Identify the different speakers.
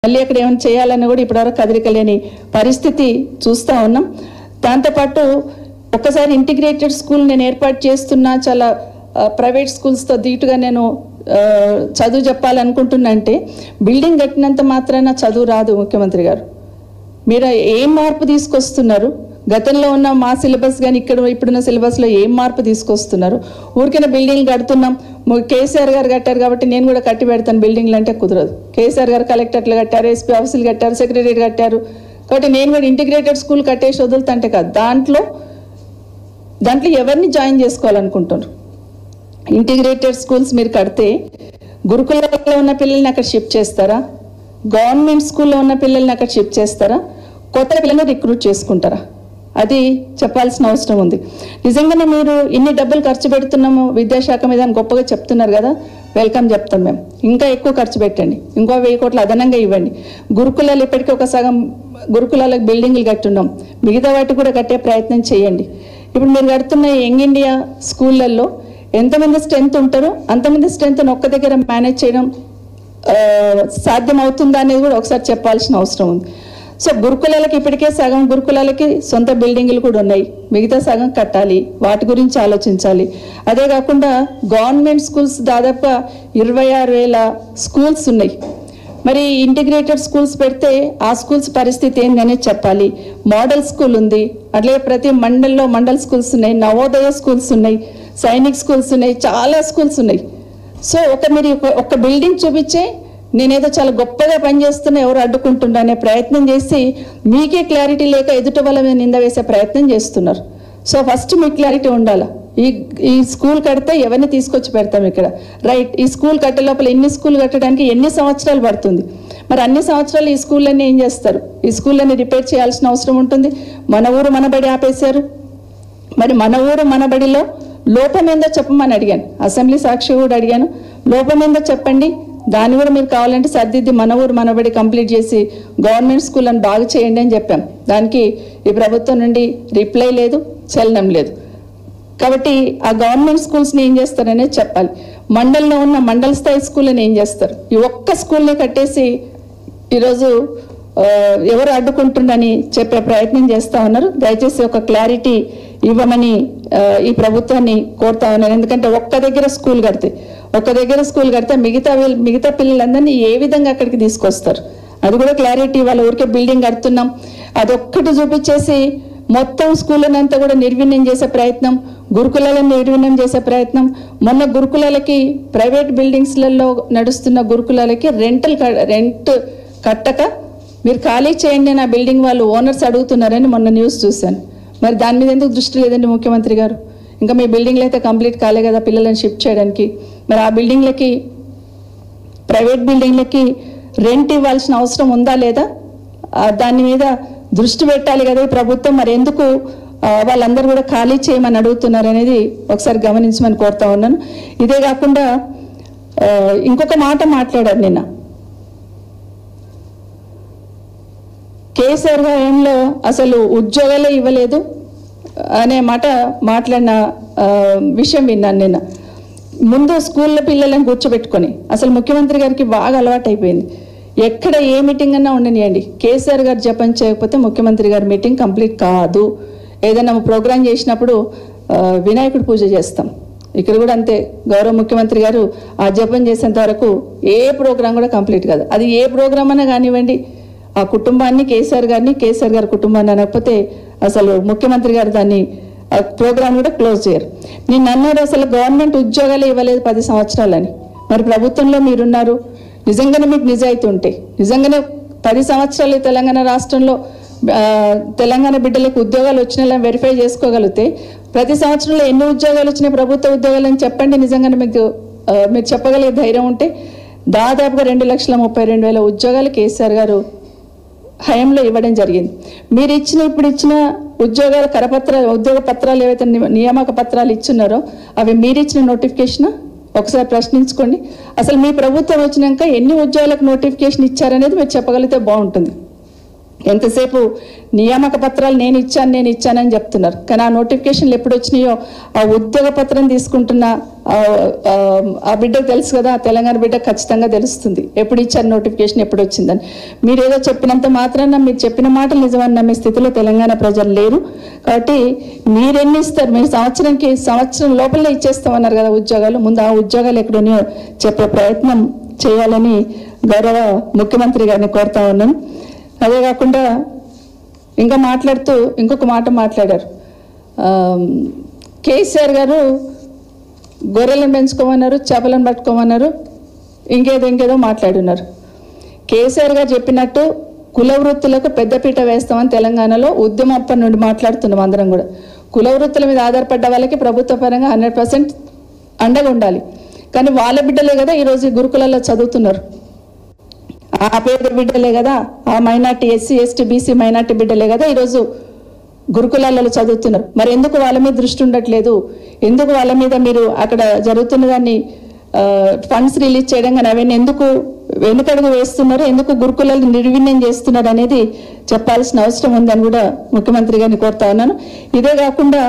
Speaker 1: మళ్ళీ అక్కడ ఏమైనా చేయాలన్నా కూడా ఇప్పటివరకు కదలికలేని పరిస్థితి చూస్తూ ఉన్నాం. దాంతోపాటు ఒక్కసారి ఇంటిగ్రేటెడ్ స్కూల్ నేను ఏర్పాటు చేస్తున్నా, చాలా ప్రైవేట్ స్కూల్స్తో ధీటుగా నేను చదువు చెప్పాలనుకుంటున్నా అంటే బిల్డింగ్ కట్టినంత మాత్రాన చదువు రాదు. ముఖ్యమంత్రి గారు, మీరు ఏం మార్పు తీసుకొస్తున్నారు? గతంలో ఉన్న మా సిలబస్ కానీ ఇప్పుడున్న సిలబస్లో ఏం మార్పు తీసుకొస్తున్నారు? ఊరికైనా బిల్డింగ్లు కడుతున్నాం, కేసీఆర్ గారు కట్టారు కాబట్టి నేను కూడా కట్టి పెడతాను బిల్డింగ్లు అంటే కుదరదు. కేసీఆర్ గారు కలెక్టర్లు కట్టారు, ఎస్పీ ఆఫీసులు కట్టారు, సెక్రటరీ కట్టారు, కాబట్టి నేను కూడా ఇంటిగ్రేటెడ్ స్కూల్ కట్టేసి వదులుతుంటే కాదు. దాంట్లో ఎవరిని జాయిన్ చేసుకోవాలనుకుంటున్నారు? ఇంటిగ్రేటెడ్ స్కూల్స్ మీరు కడితే గురుకులలో ఉన్న పిల్లల్ని అక్కడ షిఫ్ట్ చేస్తారా? గవర్నమెంట్ స్కూల్లో ఉన్న పిల్లల్ని అక్కడ షిఫ్ట్ చేస్తారా? కొత్త పిల్లల్ని రిక్రూట్ చేసుకుంటారా? అది చెప్పాల్సిన అవసరం ఉంది. నిజంగానే మీరు ఇన్ని డబ్బులు ఖర్చు పెడుతున్నాము విద్యాశాఖ మీద అని గొప్పగా చెప్తున్నారు కదా, వెల్కమ్ చెప్తాం మేము. ఇంకా ఎక్కువ ఖర్చు పెట్టండి, ఇంకో 1000 కోట్లు అదనంగా ఇవ్వండి. గురుకులాలు ఇప్పటికీ ఒక సగం గురుకులాలకు బిల్డింగ్లు కట్టున్నాం, మిగతా వాటి కూడా కట్టే ప్రయత్నం చేయండి. ఇప్పుడు మీరు కడుతున్న యంగ్ ఇండియా స్కూళ్ళల్లో ఎంతమంది స్ట్రెంత్ ఉంటారో అంతమంది స్ట్రెంత్ని ఒక్క దగ్గర మేనేజ్ చేయడం సాధ్యం అవుతుందా అనేది కూడా ఒకసారి చెప్పాల్సిన అవసరం ఉంది. సో గురుకులాలకి ఇప్పటికే సగం గురుకులాలకి సొంత బిల్డింగ్లు కూడా ఉన్నాయి, మిగతా సగం కట్టాలి, వాటి గురించి ఆలోచించాలి. అదే కాకుండా గవర్నమెంట్ స్కూల్స్ దాదాపుగా 26,000 స్కూల్స్ ఉన్నాయి. మరి ఇంటిగ్రేటెడ్ స్కూల్స్ పెడితే ఆ స్కూల్స్ పరిస్థితి ఏందనేది చెప్పాలి. మోడల్ స్కూల్ ఉంది, అట్లే ప్రతి మండల్లో మండల్ స్కూల్స్ ఉన్నాయి, నవోదయ స్కూల్స్ ఉన్నాయి, సైనిక్ స్కూల్స్ ఉన్నాయి, చాలా స్కూల్స్ ఉన్నాయి. సో మీరు ఒక బిల్డింగ్ చూపించే నేనేదో చాలా గొప్పగా పనిచేస్తున్నా, ఎవరు అడ్డుకుంటున్నా అనే ప్రయత్నం చేసి మీకే క్లారిటీ లేక ఎదుటి వాళ్ళ మీద నింద వేసే ప్రయత్నం చేస్తున్నారు. సో ఫస్ట్ మీకు క్లారిటీ ఉండాలి. ఈ స్కూల్ కడితే ఎవరిని తీసుకొచ్చి పెడతాం ఇక్కడ, రైట్? ఈ స్కూల్ కట్టే లోపల ఇన్ని స్కూల్ కట్టడానికి ఎన్ని సంవత్సరాలు పడుతుంది? మరి అన్ని సంవత్సరాలు ఈ స్కూళ్ళన్నీ ఏం చేస్తారు? ఈ స్కూళ్ళన్నీ రిపేర్ చేయాల్సిన అవసరం ఉంటుంది. మన ఊరు మన బడి ఆపేశారు. మరి మన ఊరు మన బడిలో లోపం ఏందో చెప్పమని అడిగాను, అసెంబ్లీ సాక్షి కూడా అడిగాను. లోపం ఏందో చెప్పండి, దాన్ని కూడా మీరు కావాలంటే సర్దిద్ది మన ఊరు మనబడి కంప్లీట్ చేసి గవర్నమెంట్ స్కూల్ అని బాగు చేయండి అని చెప్పాం. దానికి ఈ ప్రభుత్వం నుండి రిప్లై లేదు, చలనం లేదు. కాబట్టి ఆ గవర్నమెంట్ స్కూల్స్ని ఏం చేస్తారనేది చెప్పాలి. మండలంలో ఉన్న మండల స్థాయి స్కూళ్ళని ఏం చేస్తారు? ఈ ఒక్క స్కూల్ని కట్టేసి ఈరోజు ఎవరు అడ్డుకుంటుండని చెప్పే ప్రయత్నం చేస్తూ ఉన్నారు. దయచేసి ఒక క్లారిటీ ఇవ్వమని ఈ ప్రభుత్వాన్ని కోరుతా ఉన్నాను. ఎందుకంటే ఒక్క దగ్గర స్కూల్ కడితే మిగతా పిల్లలందరినీ ఏ విధంగా అక్కడికి తీసుకొస్తారు? అది కూడా క్లారిటీ ఇవ్వాలి. ఊరికే బిల్డింగ్ కడుతున్నాం అదొక్కటి చూపించేసి మొత్తం స్కూళ్ళనంతా కూడా నిర్వీణ్యం చేసే ప్రయత్నం, గురుకులాలను నిర్వీణ్యం చేసే ప్రయత్నం. మొన్న గురుకులాలకి ప్రైవేట్ బిల్డింగ్స్లలో నడుస్తున్న గురుకులాలకి రెంట్ కట్టక మీరు ఖాళీ చేయండి నా బిల్డింగ్ వాళ్ళు ఓనర్స్ అడుగుతున్నారని మొన్న న్యూస్ చూశాను. మరి దాని మీద ఎందుకు దృష్టి లేదండి ముఖ్యమంత్రి గారు? ఇంకా మీ బిల్డింగ్లు అయితే కంప్లీట్ కాలే కదా పిల్లలను షిఫ్ట్ చేయడానికి. మరి ఆ బిల్డింగ్లకి, ప్రైవేట్ బిల్డింగ్లకి రెంట్ ఇవ్వాల్సిన అవసరం ఉందా లేదా? దాని మీద దృష్టి పెట్టాలి కదా ఈ ప్రభుత్వం. మరి ఎందుకు వాళ్ళందరూ కూడా ఖాళీ చేయమని అడుగుతున్నారు అనేది ఒకసారి గమనించమని కోరుతా ఉన్నాను. ఇదే కాకుండా ఇంకొక మాట మాట్లాడారు నిన్న, కేసీఆర్ హయాంలో అసలు ఉద్యోగాలే ఇవ్వలేదు అనే మాట మాట్లాడిన విషయం విన్నాను నిన్న. ముందు స్కూల్లో పిల్లలను కూర్చోబెట్టుకొని, అసలు ముఖ్యమంత్రి గారికి బాగా అలవాటు అయిపోయింది, ఎక్కడ ఏ మీటింగ్ అన్నా ఉండనియండి, కేసీఆర్ గారు జపం చేయకపోతే ముఖ్యమంత్రి గారి మీటింగ్ కంప్లీట్ కాదు. ఏదైనా ప్రోగ్రాం చేసినప్పుడు వినాయకుడి పూజ చేస్తాం, ఇక్కడ కూడా అంతే. గౌరవ ముఖ్యమంత్రి గారు ఆ జపం చేసేంత వరకు ఏ ప్రోగ్రాం కూడా కంప్లీట్ కాదు. అది ఏ ప్రోగ్రాం అన్నా కానివ్వండి, ఆ కుటుంబాన్ని, కేసీఆర్ గారి కుటుంబాన్ని అనకపోతే అసలు ముఖ్యమంత్రి గారు దాన్ని ప్రోగ్రాం కూడా క్లోజ్ చేయరు. నేను అన్నారు అసలు గవర్నమెంట్ ఉద్యోగాలు ఇవ్వలేదు 10 సంవత్సరాలని. మరి ప్రభుత్వంలో మీరున్నారు, నిజంగానే మీకు నిజాయితీ ఉంటే, నిజంగానే 10 సంవత్సరాలు తెలంగాణ రాష్ట్రంలో తెలంగాణ బిడ్డలకు ఉద్యోగాలు వచ్చినా వెరిఫై చేసుకోగలిగితే ప్రతి సంవత్సరంలో ఎన్ని ఉద్యోగాలు వచ్చినాయి ప్రభుత్వ ఉద్యోగాలు అని చెప్పండి. నిజంగానే మీరు చెప్పగలిగే ధైర్యం ఉంటే దాదాపుగా 2,32,000 ఉద్యోగాలు కేసీఆర్ గారు హయాంలో ఇవ్వడం జరిగింది. మీరు ఇప్పుడు ఇచ్చిన ఉద్యోగాల ఉద్యోగ పత్రాలు ఏవైతే నియామక పత్రాలు ఇచ్చున్నారో అవి మీరిచ్చిన నోటిఫికేషన్ ఒకసారి ప్రశ్నించుకోండి. అసలు మీ ప్రభుత్వం వచ్చినాక ఎన్ని ఉద్యోగాలకు నోటిఫికేషన్ ఇచ్చారనేది మీరు చెప్పగలిగితే బాగుంటుంది. ఎంతసేపు నియామక పత్రాలు నేను ఇచ్చానని చెప్తున్నారు. కానీ ఆ నోటిఫికేషన్లు ఎప్పుడు వచ్చినాయో ఆ ఉద్యోగ పత్రం తీసుకుంటున్న ఆ బిడ్డకు తెలుసు కదా, తెలంగాణ బిడ్డ ఖచ్చితంగా తెలుస్తుంది ఎప్పుడు ఇచ్చారు నోటిఫికేషన్, ఎప్పుడు వచ్చిందని. మీరు ఏదో చెప్పినంత మాత్రాన మీరు చెప్పిన మాటలు నిజమని నమ్మే స్థితిలో తెలంగాణ ప్రజలు లేరు. కాబట్టి మీరెన్ని ఇస్తారు? మీరు సంవత్సరం లోపలే ఇచ్చేస్తామన్నారు కదా ఉద్యోగాలు. ముందు ఆ ఉద్యోగాలు ఎక్కడున్నాయో చెప్పే ప్రయత్నం చేయాలని గౌరవ ముఖ్యమంత్రి గారిని కోరుతా ఉన్నాను. అదే కాకుండా ఇంకా మాట్లాడుతూ ఇంకొక మాట మాట్లాడారు. కేసీఆర్ గారు గొర్రెలను పెంచుకోమన్నారు, చేపలను పట్టుకోమన్నారు, ఇంకేదో మాట్లాడున్నారు. కేసీఆర్ గారు చెప్పినట్టు కుల వృత్తులకు పెద్దపీట వేస్తామని తెలంగాణలో ఉద్యమప్పటి నుండి మాట్లాడుతున్నాం అందరం కూడా. కుల వృత్తుల మీద ఆధారపడ్డ వాళ్ళకి ప్రభుత్వ పరంగా 100% అండగా ఉండాలి. కానీ వాళ్ళ బిడ్డలే కదా ఈరోజు గురుకులాల్లో చదువుతున్నారు. ఆ పేద బిడ్డలే కదా, ఆ minority SC ST BC minority బిడ్డలే కదా ఈరోజు గురుకులాలలో చదువుతున్నారు. మరి ఎందుకు వాళ్ళ మీద దృష్టి ఉండట్లేదు? ఎందుకు వాళ్ళ మీద మీరు అక్కడ జరుగుతున్న దాన్ని ఫండ్స్ రిలీజ్ చేయడం కానీ అవన్నీ ఎందుకు వెనుకడుగు వేస్తున్నారు? ఎందుకు గురుకులాలు నిర్వీర్యం చేస్తున్నారు అనేది చెప్పాల్సిన అవసరం ఉందని కూడా ముఖ్యమంత్రి గారిని కోరుతా ఉన్నాను. ఇదే కాకుండా